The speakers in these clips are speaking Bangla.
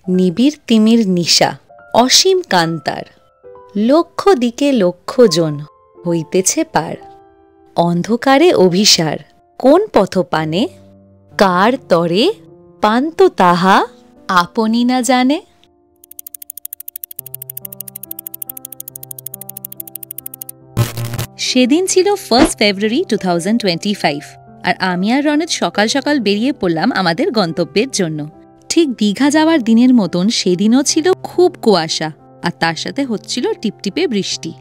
নিবিড় তিমির নিশা, অসীম কান্তার, লক্ষ দিকে লক্ষ জন হইতেছে পার। অন্ধকারে অভিসার, কোন পথপানে, কার তরে পান্ত তাহা আপনি না জানে। সেদিন ছিল 1 ফেব্রুয়ারি 2025, আর আমি আর রনেত সকাল সকাল বেরিয়ে পড়লাম আমাদের গন্তব্যের জন্য। ঠিক দীঘা যাওয়ার দিনের মতন সেদিনও ছিল খুব কুয়াশা, আর তার সাথে হচ্ছিল টিপটিপে বৃষ্টি।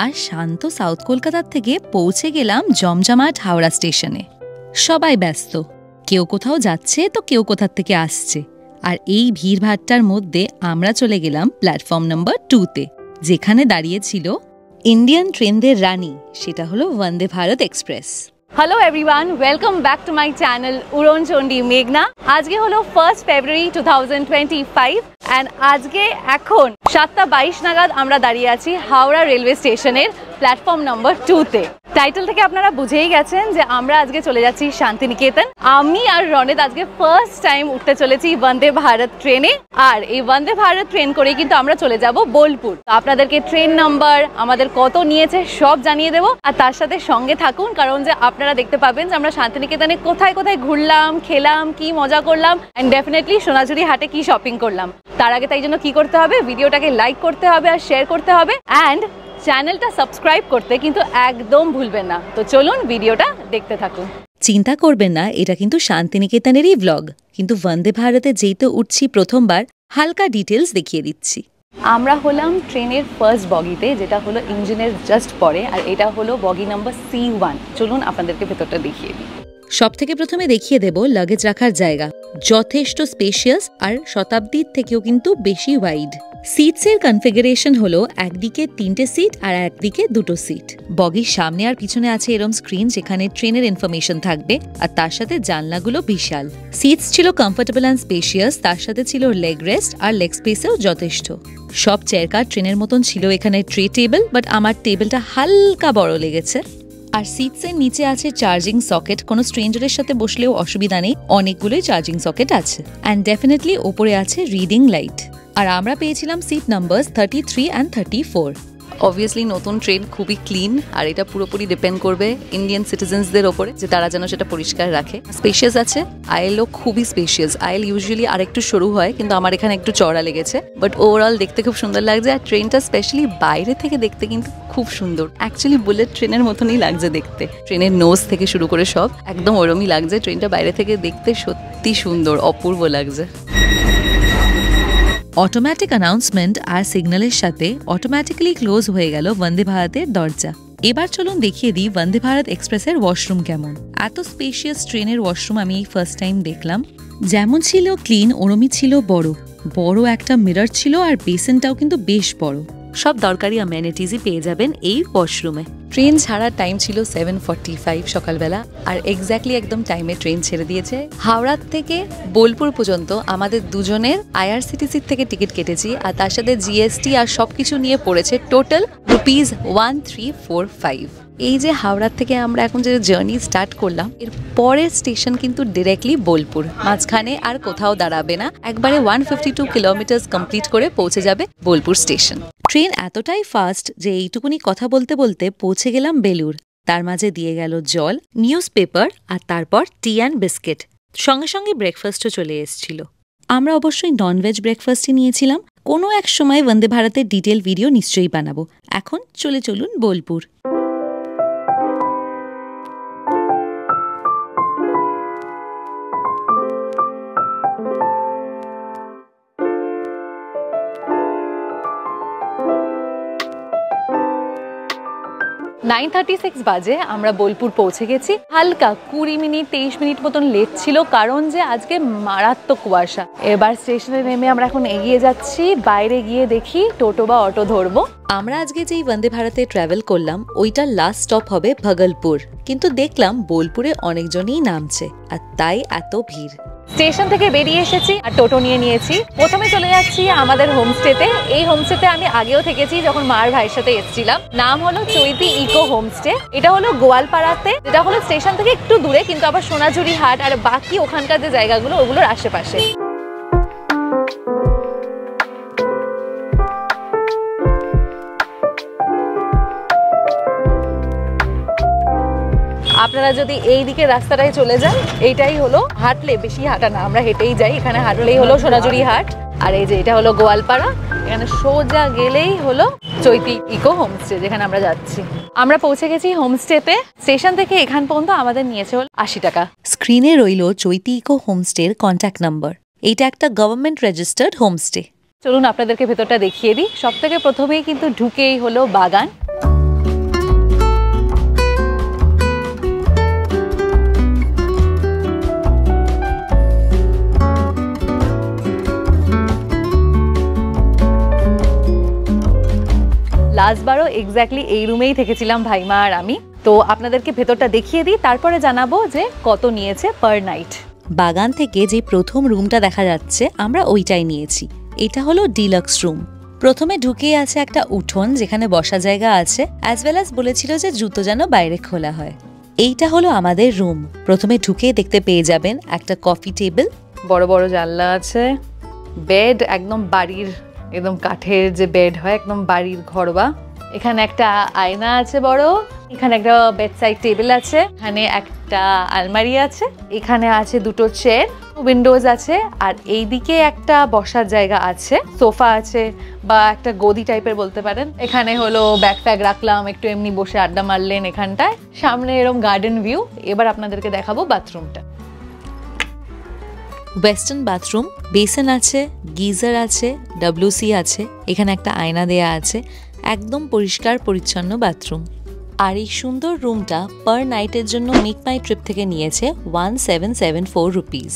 আর শান্ত সাউথ কলকাতার থেকে পৌঁছে গেলাম জমজমাট হাওড়া স্টেশনে। সবাই ব্যস্ত, কেউ কোথাও যাচ্ছে তো কেউ কোথার থেকে আসছে। আর এই ভিড়ভাট্টার মধ্যে আমরা চলে গেলাম প্ল্যাটফর্ম নম্বর 2-তে, যেখানে দাঁড়িয়েছিল ইন্ডিয়ান ট্রেনদের রানী, সেটা হলো Vande Bharat express. Hello everyone, welcome back to my channel Uran Chandi মেঘনা। আজকে হলো 1 ফেব্রুয়ারি 2025 অ্যান্ড আজকে এখন 7:22 নাগাদ আমরা দাঁড়িয়ে আছি হাওড়া রেলওয়ে স্টেশনের প্ল্যাটফর্ম নম্বর 2-তে। টাইটেল থেকে আপনারা বুঝেই গেছেন যে আমরা আজকে চলে যাচ্ছি শান্তিনিকেতন। আমি আর রনেত আজকে ফার্স্ট টাইম উঠতে চলেছি বন্দে ভারত ট্রেনে, আর এই বন্দে ভারত ট্রেন করেই কিন্তু আমরা চলে যাব বোলপুর। আপনাদেরকে ট্রেন নাম্বার, আমাদের কত নিয়েছে সব জানিয়ে দেবো, আর তার সাথে সঙ্গে থাকুন, কারণ যে আপনারা দেখতে পাবেন যে আমরা শান্তিনিকেতনে কোথায় কোথায় ঘুরলাম, খেলাম, কি মজা করলাম, অ্যান্ড ডেফিনেটলি সোনাঝুরি হাটে কি শপিং করলাম। তার আগে তাই জন্য কি করতে হবে, ভিডিওটাকে লাইক করতে হবে আর শেয়ার করতে হবে, অ্যান্ড চ্যানেলটা সাবস্ক্রাইব করতে কিন্তু একদম ভুলবেন না। তো চলুন ভিডিওটা দেখতে থাকুন। চিন্তা করবেন না, এটা কিন্তু শান্তিনিকেতনেরই ব্লগ, কিন্তু বন্দে ভারতে যেহেতু উঠছি প্রথমবার, হালকা ডিটেলস দেখিয়ে দিচ্ছি। আমরা হলাম ট্রেনের ফার্স্ট বগিতে, যেটা হলো ইঞ্জিনের জাস্ট পরে, আর এটা হলো বগি নাম্বার C1। চলুন আপনাদেরকে ভেতরটা দেখিয়ে দিই। সব থেকে প্রথমে দেখিয়ে দেব লাগেজ রাখার জায়গা, যথেষ্ট স্পেশিয়াস আর শতাব্দীর থেকেও কিন্তু বেশি ওয়াইড। সিটসের কনফিগারেশন হলো একদিকে 3টে সিট আর একদিকে 2টো সিট। বগির সামনে আর পিছনে আছে এরম স্ক্রিন, যেখানে ট্রেনের ইনফরমেশন থাকবে, আর তার সাথে জানলাগুলো বিশাল। সিটস ছিল কমফোর্টেবল অ্যান্ড স্পেশিয়াস, তার সাথে ছিল লেগ রেস্ট আর লেগ স্পেসেও যথেষ্ট। সব চেয়ার কার ট্রেনের মতন ছিল এখানে ট্রে টেবিল, বাট আমার টেবিলটা হালকা বড় লেগেছে। আর সিটসের নিচে আছে চার্জিং সকেট, কোনো স্ট্রেঞ্জারের সাথে বসলেও অসুবিধা নেই, অনেকগুলোই চার্জিং সকেট আছে। অ্যান্ড ডেফিনেটলি ওপরে আছে রিডিং লাইট। আর আমরা পেয়েছিলাম সিট নাম্বার 33 অ্যান্ড 34। অবভিয়াসলি নতুন ট্রেন খুবই ক্লিন, আর এটা পুরোপুরি ডিপেন্ড করবে ইন্ডিয়ান সিটিজেন্সদের ওপরে, যে তারা যেন সেটা পরিষ্কার রাখে। স্পেশিয়াস আছে, আইএলও খুবই স্পেশিয়াস। আইএল ইউজুয়ালি আর একটু সরু হয়, কিন্তু আমার এখানে একটু চড়া লেগেছে, বাট ওভারঅল দেখতে খুব সুন্দর লাগছে। আর ট্রেনটা স্পেশালি বাইরে থেকে দেখতে কিন্তু খুব সুন্দর, অ্যাকচুয়ালি বুলেট ট্রেনের মতনই লাগছে দেখতে। ট্রেনের নোজ থেকে শুরু করে সব একদম ওরমই লাগছে। ট্রেনটা বাইরে থেকে দেখতে সত্যি সুন্দর, অপূর্ব লাগছে। অটোমেটিক অ্যানাউন্সমেন্ট আর সিগন্যালের সাথে অটোমেটিক্যালি ক্লোজ হয়ে গেল বন্দে ভারতের দরজা। এবার চলুন দেখিয়ে দিই বন্দে ভারত এক্সপ্রেসের ওয়াশরুম কেমন। এত স্পেশিয়াস ট্রেনের ওয়াশরুম আমি এই ফার্স্ট টাইম দেখলাম। যেমন ছিল ক্লিন, ওরমই ছিল বড় বড় একটা মিরর ছিল, আর বেসিনটাও কিন্তু বেশ বড়। সব দরকারি অ্যামেনিটিজই পেয়ে যাবেন এই ওয়াশরুমে। ট্রেন ছাড়ার টাইম ছিল 7:45 সকালবেলা, আর এক্স্যাক্টলি একদম টাইমে ট্রেন ছেড়ে দিয়েছে। হাওড়ার থেকে বোলপুর পর্যন্ত আমাদের দুজনের IRCTC থেকে টিকিট কেটেছি, আর তার সাথে জিএসটি আর সবকিছু নিয়ে পড়েছে টোটাল ₹1345। এই যে হাওড়ার থেকে আমরা এখন যে জার্নি স্টার্ট করলাম, এর পরের স্টেশন কিন্তু ডিরেক্টলি বোলপুর, মাঝখানে আর কোথাও দাঁড়াবে না। একবারে 152 কিলোমিটার কমপ্লিট করে পৌঁছে যাবে বোলপুর স্টেশন। ট্রেন এতটাই ফাস্ট যে এইটুকুনি কথা বলতে বলতে পৌঁছে গেলাম বেলুর। তার মাঝে দিয়ে গেল জল, নিউজ পেপার, আর তারপর টি অ্যান্ড বিস্কিট। সঙ্গে সঙ্গে ব্রেকফাস্টও চলে এসেছিল। আমরা অবশ্যই ননভেজ ব্রেকফাস্টই নিয়েছিলাম। কোনো এক সময় বন্দে ভারতের ডিটেল ভিডিও নিশ্চয়ই বানাবো। এখন চলুন বোলপুর। নাইন 36 বাজে আমরা বোলপুর পৌঁছে গেছি। হালকা 20 মিনিট 23 মিনিট মতন লেট ছিল, কারণ যে আজকে মারাত্মক কুয়াশা। এবার স্টেশনে নেমে আমরা এখন এগিয়ে যাচ্ছি। বাইরে গিয়ে দেখি টোটো বা অটো ধরবো। আমরা আজকে যেই বন্দে ভারতে ট্রাভেল করলাম, ওইটার লাস্ট স্টপ হবে ভাগলপুর, কিন্তু দেখলাম বোলপুরে অনেকজনই নামছে, আর তাই এত ভিড়। স্টেশন থেকে বেরিয়ে এসেছি আর টোটো নিয়ে নিয়েছি। প্রথমে চলে যাচ্ছি আমাদের হোমস্টেতে। এই হোমস্টেতে আমি আগেও থেকেছি, যখন মার ভাইয়ের সাথে এসেছিলাম। নাম হলো চৈতি ইকো হোমস্টে। এটা হলো গোয়ালপাড়াতে, যেটা হলো স্টেশন থেকে একটু দূরে, কিন্তু আবার সোনাঝুরি হাট আর বাকি ওখানকার যে জায়গাগুলো ওগুলোর আশেপাশে। আপনারা যদি এই দিকে রাস্তাটায় চলে যান, এইটাই হলো, হাঁটলে, বেশি হাঁটা না, আমরা হেঁটেই যাই, এখানে হাঁটলেই হলো সোনাঝুরি হাট। আর এই যে এটা হলো গোয়ালপাড়া, এখানে সোজা গেলেই হলো চৈতি ইকো হোমস্টে, যেখানে আমরা যাচ্ছি। আমরা পৌঁছে গেছি হোমস্টেতে। স্টেশন থেকে এখান পর্যন্ত আমাদের নিয়েছে হলো 80 টাকা। স্ক্রিনে রইল চৈতি ইকো হোমস্টের কন্ট্যাক্ট নাম্বার। এটা একটা গভর্নমেন্ট রেজিস্টার্ড হোমস্টে। চলুন আপনাদেরকে ভেতরটা দেখিয়ে দিই। সব থেকে প্রথমেই কিন্তু ঢুকেই হলো বাগান। লাস্টবারও এক্স্যাক্টলি এই রুমেই থেকেছিলাম ভাইমা আর আমি। তো আপনাদেরকে ভেতরটা দেখিয়ে দিই, তারপরে জানাবো যে কত নিয়েছে পার নাইট। বাগান থেকে যে প্রথম রুমটা দেখা যাচ্ছে আমরা ওইটাই নিয়েছি। এটা হলো ডিলাক্স রুম। প্রথমে ঢুকেই আছে একটা উঠোন, যেখানে বসা জায়গা আছে, অ্যাজ ওয়েল অ্যাজ বলেছিল যে জুতো যেন বাইরে খোলা হয়। এইটা হলো আমাদের রুম। প্রথমে ঢুকেই দেখতে পেয়ে যাবেন একটা কফি টেবিল, বড় বড় জানলা আছে, বেড একদম বাড়ির, একদম কাঠের যে বেড হয়, একদম বাড়ির ঘরোয়া। এখানে একটা আয়না আছে বড়, এখানে একটা বেড সাইড টেবিল আছে, এখানে একটা আলমারি আছে, এখানে আছে দুটো চেয়ার, উইন্ডোজ আছে, আর এইদিকে একটা বসার জায়গা আছে, সোফা আছে বা একটা গদি টাইপের বলতে পারেন। এখানে হলো ব্যাগ ফ্যাগ রাখলাম, একটু এমনি বসে আড্ডা মারলেন এখানটায়। সামনে এরকম গার্ডেন ভিউ। এবার আপনাদেরকে দেখাবো বাথরুমটা। ওয়েস্টার্ন বাথরুম, বেসিন আছে, গিজার আছে, WC আছে, এখানে একটা আয়না দেয়া আছে, একদম পরিষ্কার পরিচ্ছন্ন বাথরুম। আর এই সুন্দর রুমটা পার নাইটের জন্য মেক মাই ট্রিপ থেকে নিয়েছে 1774 রুপিস।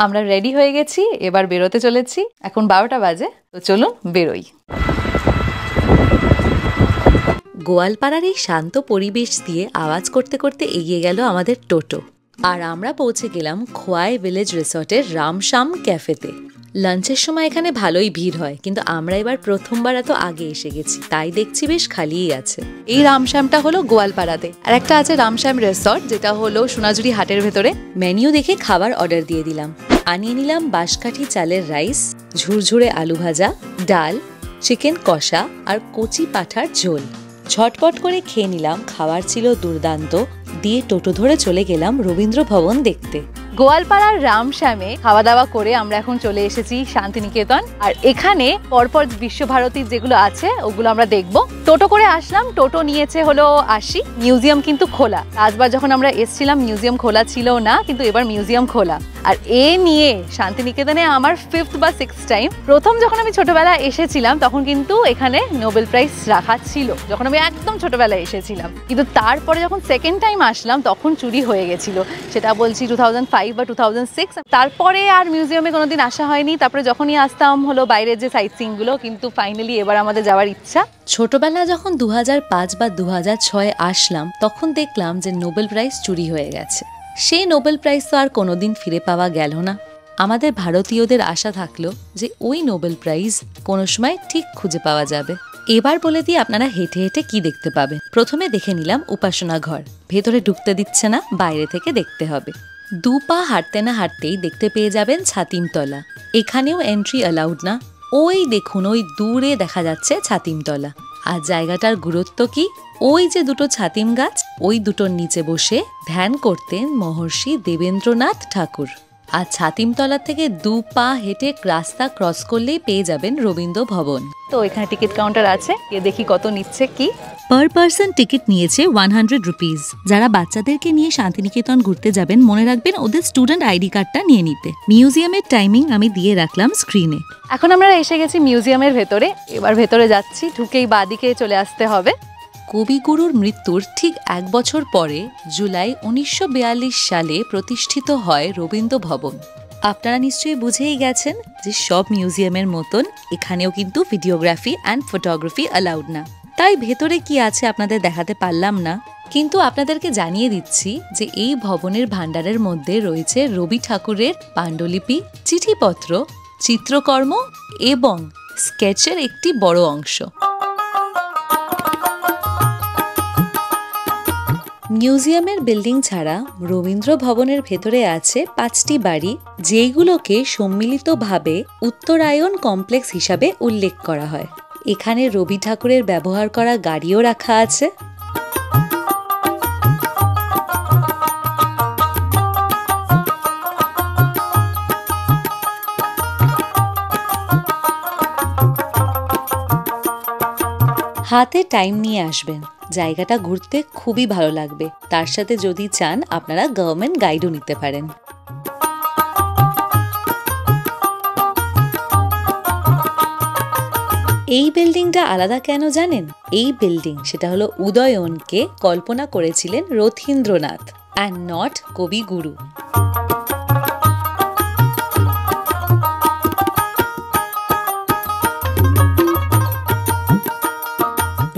আমরা রেডি হয়ে গেছি, এবার বেরোতে চলেছি। এখন 12টা বাজে, তো চলুন বেরোই। গোয়ালপাড়ার এই শান্ত পরিবেশ দিয়ে আওয়াজ করতে করতে এগিয়ে গেল আমাদের টোটো। আর আমরা পৌঁছে গেলাম খোয়াই ভিলেজ রিসর্টের রামশ্যাম ক্যাফেতে। লাঞ্চের সময় এখানে ভালোই ভিড় হয়, কিন্তু আমরা এবার প্রথমবার এত আগে এসে গেছি, তাই দেখছি বেশ খালিই আছে। এই রামশ্যামটা হলো গোয়ালপাড়াতে, আর একটা আছে রামশ্যাম রিসর্ট, যেটা হলো সোনাঝুরি হাটের ভেতরে। মেনিউ দেখে খাবার অর্ডার দিয়ে দিলাম। আনিয়ে নিলাম বাঁশকাঠি চালের রাইস, ঝুরঝুরে আলু ভাজা, ডাল, চিকেন কষা আর কচি পাঁঠার ঝোল। ঝটপট করে খেয়ে নিলাম, খাবার ছিল দুর্দান্ত। দিয়ে টোটো ধরে চলে গেলাম রবীন্দ্র ভবন দেখতে। গোয়ালপাড়ার রামশ্যামে খাওয়া দাওয়া করে আমরা এখন চলে এসেছি শান্তিনিকেতন। আর এখানে পরপর বিশ্বভারতীর যেগুলো আছে ওগুলো আমরা দেখবো। টোটো করে আসলাম, টোটো নিয়েছে হলো 80। মিউজিয়াম কিন্তু খোলা। আজবার যখন আমরা এসেছিলাম মিউজিয়াম খোলা ছিল না, কিন্তু এবার মিউজিয়াম খোলা। আর এ নিয়ে শান্তিনিকেতনে আমার 5th বা 6th টাইম। প্রথম যখন আমি ছোটবেলা এসেছিলাম তখন কিন্তু এখানে নোবেল প্রাইজ রাখা ছিল, যখন আমি একদম ছোটবেলায় এসেছিলাম। কিন্তু তারপরে যখন সেকেন্ড টাইম আসলাম তখন চুরি হয়ে গেছিল, সেটা বলছি 2005 বা 2006। তারপরে আর মিউজিয়ামে কোনোদিন আসা হয়নি। তারপরে যখনই আসতাম হলো বাইরের যে সাইট সিইং গুলো। কিন্তু ফাইনালি এবার আমাদের যাওয়ার ইচ্ছা। ছোটবেলা যখন 2005 বা 2006 আসলাম তখন দেখলাম যে নোবেল প্রাইজ চুরি হয়ে গেছে। সেই নোবেল প্রাইজ তো আর কোনোদিন ফিরে পাওয়া গেল না। আমাদের ভারতীয়দের আশা থাকলো যে ওই নোবেল প্রাইজ কোনো সময় ঠিক খুঁজে পাওয়া যাবে। এবার বলে দিই আপনারা হেঁটে হেঁটে কি দেখতে পাবেন। প্রথমে দেখে নিলাম উপাসনা ঘর। ভেতরে ঢুকতে দিচ্ছে না, বাইরে থেকে দেখতে হবে। 2 পা হাঁটতে না হাঁটতেই দেখতে পেয়ে যাবেন ছাতিমতলা। এখানেও এন্ট্রি অ্যালাউড না। ওই দেখুন, ওই দূরে দেখা যাচ্ছে ছাতিমতলা। আর জায়গাটার গুরুত্ব কি? ওই যে দুটো ছাতিম গাছ, ওই দুটোর নিচে বসে ধ্যান করতেন মহর্ষি দেবেন্দ্রনাথ ঠাকুর। আর ছাতিমতলা থেকে 2 পা হেঁটে রাস্তা ক্রস করলেই পেয়ে যাবেন রবীন্দ্র ভবন। তো এখানে টিকিট কাউন্টার আছে, গিয়ে দেখি কত নিচ্ছে কি। পার পারসন টিকিট নিয়েছে 100 রুপিস। যারা বাচ্চাদেরকে নিয়ে শান্তিনিকেতন ঘুরতে যাবেন মনে রাখবেন ওদের স্টুডেন্ট আইডি কার্ডটা নিয়ে নিতে। মিউজিয়ামের টাইমিং আমি দিয়ে রাখলাম স্ক্রিনে। এখন আমরা এসে গেছি মিউজিয়ামের ভেতরে। এবার ভেতরে যাচ্ছি, ঢুকেই বাঁদিকে চলে আসতে হবে। কবিগুরুর মৃত্যুর ঠিক 1 বছর পরে জুলাই 1942 সালে প্রতিষ্ঠিত হয় রবীন্দ্র ভবন। আপনারা নিশ্চয়ই বুঝেই গেছেন যে সব মিউজিয়ামের মতন এখানেও কিন্তু ভিডিওগ্রাফি অ্যান্ড ফটোগ্রাফি অ্যালাউড না। তাই ভেতরে কি আছে আপনাদের দেখাতে পারলাম না, কিন্তু আপনাদেরকে জানিয়ে দিচ্ছি যে এই ভবনের ভাণ্ডারের মধ্যে রয়েছে রবি ঠাকুরের পাণ্ডুলিপি, চিঠিপত্র, চিত্রকর্ম এবং স্কেচের একটি বড় অংশ। মিউজিয়ামের বিল্ডিং ছাড়া রবীন্দ্র ভবনের ভেতরে আছে 5টি বাড়ি, যেগুলোকে সম্মিলিতভাবে উত্তরায়ণ কমপ্লেক্স হিসাবে উল্লেখ করা হয়। এখানে রবি ঠাকুরের ব্যবহার করা গাড়িও রাখা আছে। হাতে টাইম নিয়ে আসবেন, জায়গাটা ঘুরতে খুবই ভালো লাগবে। তার সাথে যদি চান আপনারা গভর্নমেন্ট গাইডও নিতে পারেন। এই বিল্ডিংটা আলাদা কেন জানেন? এই বিল্ডিং সেটা হলো উদয়নকে কল্পনা করেছিলেন রথীন্দ্রনাথ অ্যান্ড নট কবিগুরু।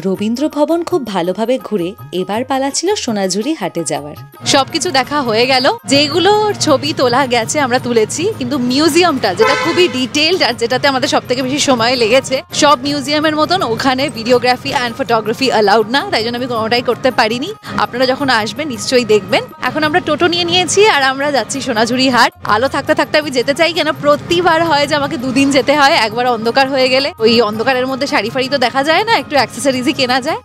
রবীন্দ্র ভবন খুব ভালোভাবে ঘুরে এবার পালা ছিল সোনাঝুরি হাটে যাওয়ার। সবকিছু দেখা হয়ে গেল, যেগুলো ছবি তোলা গেছে আমরা তুলেছি, কিন্তু মিউজিয়ামটা যেটা খুবই ডিটেইলড আর যেটাতে আমাদের সব থেকে বেশি সময় লেগেছে, সব মিউজিয়ামের মতন ওখানে ভিডিওগ্রাফি অ্যান্ড ফটোগ্রাফি অ্যালাউড না, তাই জন্য আমি কোনোটাই করতে পারিনি। আপনারা যখন আসবেন নিশ্চয়ই দেখবেন। এখন আমরা টোটো নিয়ে নিয়েছি আর আমরা যাচ্ছি সোনাঝুরি হাট। আলো থাকতে থাকতে আমি যেতে চাই, কেন প্রতিবার হয় যে আমাকে দুদিন যেতে হয়, একবার অন্ধকার হয়ে গেলে ওই অন্ধকারের মধ্যে শাড়ি ফাড়ি তো দেখা যায় না, একটু অ্যাক্সেসরিজ কেনা যায়,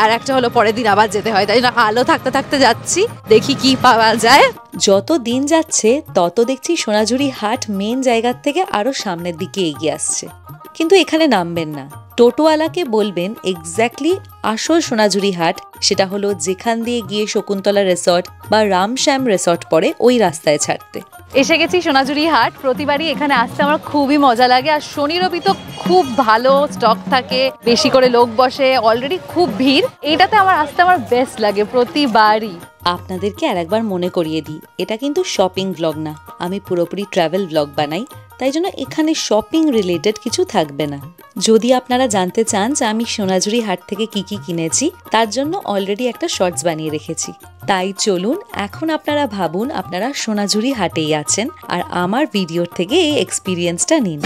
আর একটা হলো পরের দিন আবার যেতে হয়, তাই জন্য আলো থাকতে থাকতে যাচ্ছি, দেখি কি পাওয়া যায়। যত দিন যাচ্ছে তত দেখছি সোনাঝুরি হাট মেন জায়গার থেকে আরো সামনের দিকে এগিয়ে আসছে। কিন্তু এখানে নামবেন না, টোটোওয়ালাকে বলবেন এক্স্যাক্টলি আসল সোনাঝুরি হাট সেটা হলো যেখান দিয়ে গিয়ে শকুন্তলা রিসর্ট বা রামশ্যাম রিসর্ট পড়ে ওই রাস্তায় ছাড়তে। এসে গেছি সোনাঝুরি হাট। প্রতিবারই এখানে আসতে আমার খুবই মজা লাগে, আর শনি রবি তো খুব ভালো স্টক থাকে, বেশি করে লোক বসে, অলরেডি খুব ভিড়। এইটাতে আমার আসতে আমার বেস্ট লাগে প্রতিবারই। আপনাদেরকে আর একবার মনে করিয়ে দিই, এটা কিন্তু শপিং ব্লগ না, আমি পুরোপুরি ট্রাভেল ব্লগ বানাই, তাই জন্য এখানে শপিং রিলেটেড কিছু থাকবে না। যদি আপনারা জানতে চান যে আমি সোনাঝুরি হাট থেকে কি কি কিনেছি, তার জন্য অলরেডি একটা শর্টস বানিয়ে রেখেছি। তাই চলুন এখন আপনারা ভাবুন আপনারা সোনাঝুরি হাটেই আছেন আর আমার ভিডিওর থেকে এই এক্সপিরিয়েন্সটা নিন।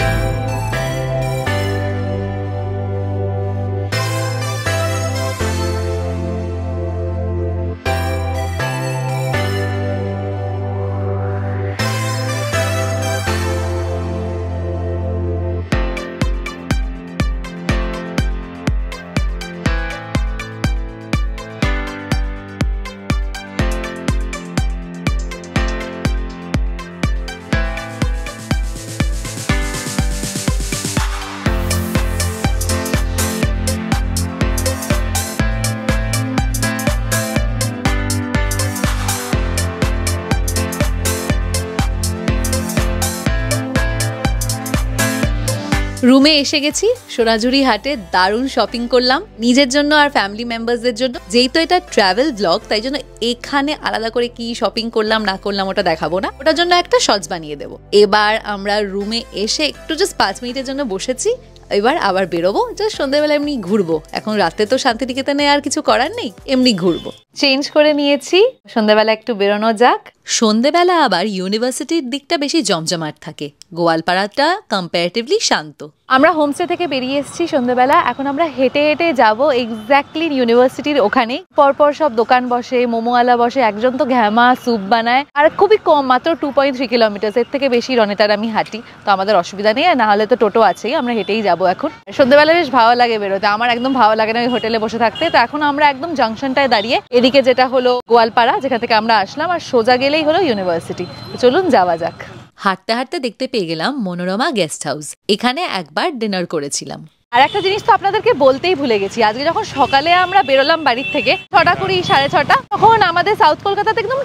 রুমে এসে গেছি। সোনাঝুরি হাটে দারুণ শপিং করলাম নিজের জন্য আর ফ্যামিলি মেম্বারসদের জন্য। যেহেতু এটা ট্রাভেল ব্লগ, তাই জন্য এখানে আলাদা করে কি শপিং করলাম না করলাম ওটা দেখাবো না, ওটার জন্য একটা শর্টস বানিয়ে দেবো। এবার আমরা রুমে এসে একটু জাস্ট 5 মিনিটের জন্য বসেছি, এবার আবার বেরোবো, জাস্ট সন্ধ্যাবেলা এমনি ঘুরবো। এখন রাতে তো শান্তিনিকেতনে আর কিছু করার নেই, এমনি ঘুরবো। চেঞ্জ করে নিয়েছি, সন্ধ্যাবেলা একটু বেরোনো যাক। সন্ধ্যাবেলা আবার ইউনিভার্সিটির দিকটা বেশি জমজমাট থাকে, গোয়ালপাড়াটা কম্পারেটিভলি শান্ত। আমরা হোমস্টে থেকে বেরিয়ে এসেছি সন্ধ্যাবেলা, এখন আমরা হেঁটে হেঁটে যাব এক্স্যাক্টলি ইউনিভার্সিটির ওখানে। পরপর সব দোকান বসে, মোমোওয়ালা বসে, একজন তো ঘ্যামা স্যুপ বানায়, আর খুবই কম, মাত্র 2.3 কিলোমিটার, এর থেকে বেশি রনেতার আমি হাঁটি, তো আমাদের অসুবিধা নেই, আর না হলে তো টোটো আছেই, আমরা হেঁটেই যাবো। এখন সন্ধ্যাবেলা বেশ ভালো লাগে বেরোতে, আমার একদম ভালো লাগে না ওই হোটেলে বসে থাকতে। তো এখন আমরা একদম জাংশনটায় দাঁড়িয়ে, এদিকে যেটা হলো গোয়ালপাড়া যেখান থেকে আমরা আসলাম, আর সোজা গেলেই হলো ইউনিভার্সিটি। চলুন যাওয়া যাক। হাঁটতে হাঁটতে দেখতে পেয়ে গেলাম মনোরমা গেস্ট হাউস, এখানে একবার ডিনার করেছিলাম। আর একটা জিনিস তো আপনাদেরকে বলতেই ভুলে গেছি, আজকে যখন সকালে আমরা বেরোলাম বাড়ির থেকে 6:20 6:30, তখন আমাদের সাউথ কলকাতাতে একদম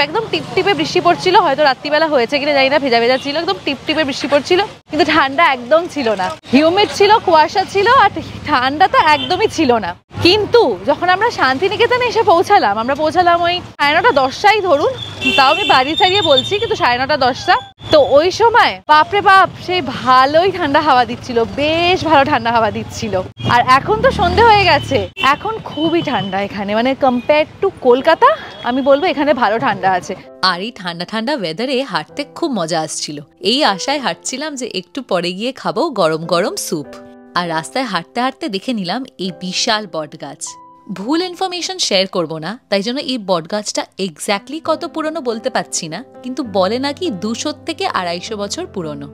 একদম টিপ টিপে বৃষ্টি পড়ছিল। হয়তো রাত্রিবেলা হয়েছে কিনা জানি না, ভেজা ভেজা ছিল, একদম টিপ টিপে বৃষ্টি পড়ছিল, কিন্তু ঠান্ডা একদম ছিল না। হিউমিড ছিল, কুয়াশা ছিল, আর ঠান্ডা তো একদমই ছিল না। কিন্তু যখন আমরা শান্তিনিকেতনে এসে পৌঁছালাম, আমরা পৌঁছালাম ওই 9:30 10টাই ধরুন, তাও আমি বাড়ি ছাড়িয়ে বলছি, কিন্তু 9:30 10টা। তো ওই সময় বাপরে বাপ সেই ভালোই ঠান্ডা হাওয়া দিচ্ছিল, বেশ ভালো ঠান্ডা হাওয়া দিচ্ছিল। আর এখন তো সন্ধে হয়ে গেছে, এখন খুবই ঠান্ডা এখানে, মানে কম্পেয়ার টু কলকাতা আমি বলবো এখানে ভালো ঠান্ডা আছে। আর এই ঠান্ডা ঠান্ডা ওয়েদারে হাঁটতে খুব মজা আসছিল, এই আশায় হাঁটছিলাম যে একটু পরে গিয়ে খাবো গরম গরম স্যুপ। আর রাস্তায় হাঁটতে হাঁটতে দেখে নিলাম এই বিশাল বট গাছ। ভুল ইনফরমেশন শেয়ার করব না, তাই জন্য এই বট গাছটা এক্স্যাক্টলি কত পুরনো বলতে পারছি না, কিন্তু বলে নাকি 200 থেকে 250 বছর পুরনো।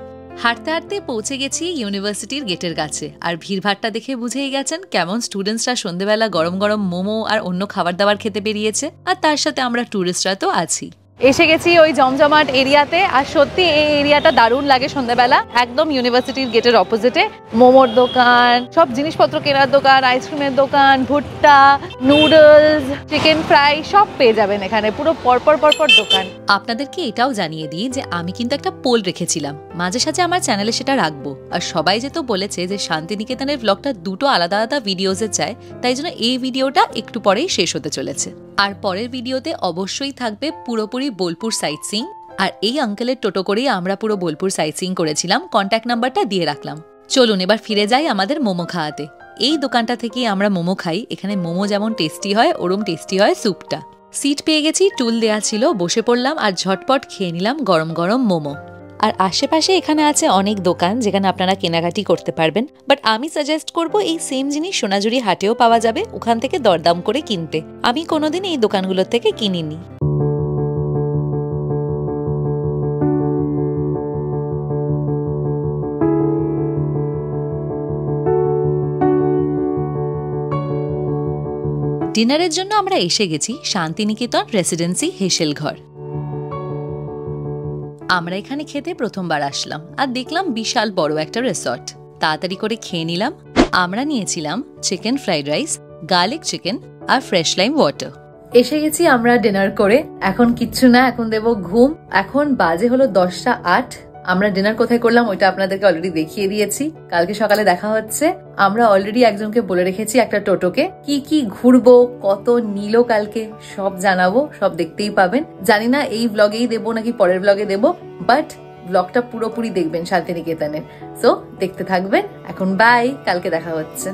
হাঁটতে হাঁটতে পৌঁছে গেছি ইউনিভার্সিটির গেটের কাছে, আর ভিড়ভাড়টা দেখে বুঝেই গেছেন কেমন স্টুডেন্টসরা সন্ধ্যেবেলা গরম গরম মোমো আর অন্য খাবার দাবার খেতে বেরিয়েছে, আর তার সাথে আমরা ট্যুরিস্টরা তো আছি। এসে গেছি ওই জমজমাট এরিয়াতে, আর সত্যি এই এরিয়াটা দারুণ লাগে সন্ধ্যাবেলা। একদম ইউনিভার্সিটির গেটের অপোজিটে মোমোর দোকান, সব জিনিসপত্র কেনার দোকান, আইসক্রিমের দোকান, ভুট্টা, নুডলস, চিকেন ফ্রাই সব পেয়ে যাবেন এখানে, পুরো পরপর পরপর দোকান। আপনাদেরকে এটাও জানিয়ে দিই যে আমি কিন্তু একটা পোল রেখেছিলাম, মাঝে সাঝে আমার চ্যানেলে সেটা রাখবো। আর সবাই যেহেতু বলেছে যে শান্তিনিকেতনের ব্লগটা দুটো আলাদা আলাদা ভিডিওজে চায়, তাই জন্য এই ভিডিওটা একটু পরেই শেষ হতে চলেছে। আর পরের ভিডিওতে অবশ্যই থাকবে পুরোপুরি বোলপুর সাইট সিইং। আর এই আঙ্কেলের টোটো করেই আমরা পুরো বোলপুর সাইট সিইং করেছিলাম, কন্ট্যাক্ট নাম্বারটা দিয়ে রাখলাম। চলুন এবার ফিরে যাই আমাদের মোমো খাওয়াতে। এই দোকানটা থেকেই আমরা মোমো খাই। এখানে মোমো যেমন টেস্টি হয় ওরম টেস্টি হয় স্যুপটা। সিট পেয়ে গেছি, টুল দেয়া ছিল, বসে পড়লাম আর ঝটপট খেয়ে নিলাম গরম গরম মোমো। আর আশেপাশে এখানে আছে অনেক দোকান যেখানে আপনারা কেনাকাটি করতে পারবেন, বাট আমি সাজেস্ট করব এই সেম জিনিস সোনাঝুরি হাটেও পাওয়া যাবে, ওখান থেকে দরদাম করে কিনতে। আমি কোনোদিন এই দোকানগুলোর থেকে কিনিনি। ডিনারের জন্য আমরা এসে গেছি শান্তিনিকেতন রেসিডেন্সি হেসেলঘর। আমরা এখানে খেতে প্রথমবার আসলাম আর দেখলাম বিশাল বড় একটা রিসর্ট। তাড়াতাড়ি করে খেয়ে নিলাম। আমরা নিয়েছিলাম chicken fried rice, garlic chicken আর ফ্রেশ লাইম ওয়াটার। এসে গেছি আমরা ডিনার করে। এখন কিচ্ছু না, এখন দেব ঘুম। এখন বাজে হলো 10টা 8। আমরা ডিনার কোথায় করলাম ওইটা আপনাদেরকে অলরেডি দেখিয়ে দিয়েছি। কালকে সকালে দেখা হচ্ছে। আমরা অলরেডি একজনকে বলে রেখেছি একটা টোটোকে, কি কি ঘুরবো, কত নিল কালকে সব জানাবো, সব দেখতেই পাবেন। জানি না এই ব্লগেই দেবো নাকি পরের ব্লগে দেবো, বাট ব্লগটা পুরোপুরি দেখবেন শান্তিনিকেতনের। সো দেখতে থাকবেন। এখন বাই, কালকে দেখা হচ্ছে।